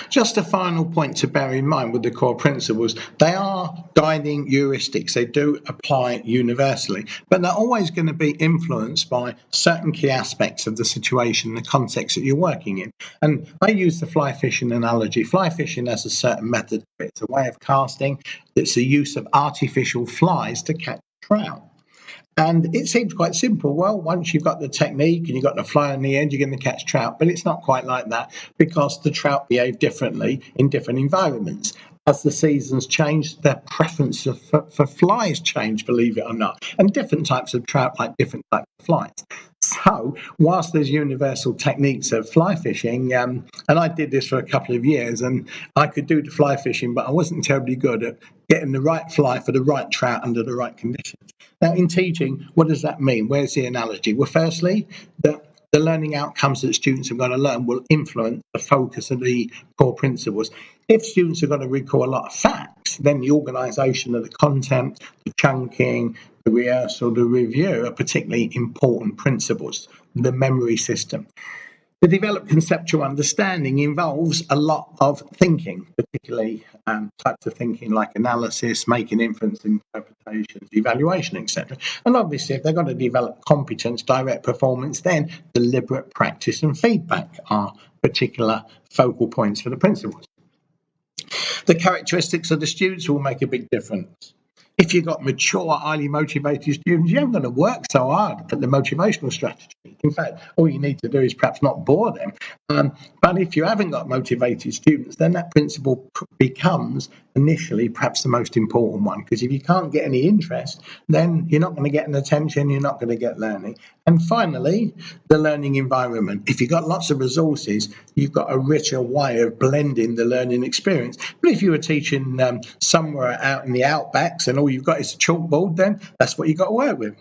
Just a final point to bear in mind with the core principles, they are guiding heuristics. They do apply universally, but they're always going to be influenced by certain key aspects of the situation, the context that you're working in. And I use the fly fishing analogy. Fly fishing has a certain method. It's a way of casting. It's the use of artificial flies to catch trout. And it seems quite simple. Well, once you've got the technique and you've got the fly on the end, you're going to catch trout. But it's not quite like that because the trout behave differently in different environments. As the seasons change, their preference for flies change, believe it or not. And different types of trout like different types of flies. So, whilst there's universal techniques of fly fishing, and I did this for a couple of years, and I could do the fly fishing, but I wasn't terribly good at getting the right fly for the right trout under the right conditions. Now, in teaching, what does that mean? Where's the analogy? Well, firstly, the learning outcomes that students are going to learn will influence the focus of the core principles. If students are going to recall a lot of facts, then the organisation of the content, the chunking, the rehearsal, the review are particularly important principles, the memory system. To develop conceptual understanding involves a lot of thinking, particularly types of thinking like analysis, making inference, interpretations, evaluation, etc. And obviously, if they're going to develop competence, direct performance, then deliberate practice and feedback are particular focal points for the principles. The characteristics of the students will make a big difference. If you've got mature, highly motivated students, you haven't got to work so hard at the motivational strategy. In fact, all you need to do is perhaps not bore them. But if you haven't got motivated students, then that principle becomes initially perhaps the most important one. Because if you can't get any interest, then you're not going to get an attention, you're not going to get learning. And finally, the learning environment. If you've got lots of resources, you've got a richer way of blending the learning experience. But if you were teaching somewhere out in the outbacks and all you've got is a chalkboard, then that's what you've got to work with.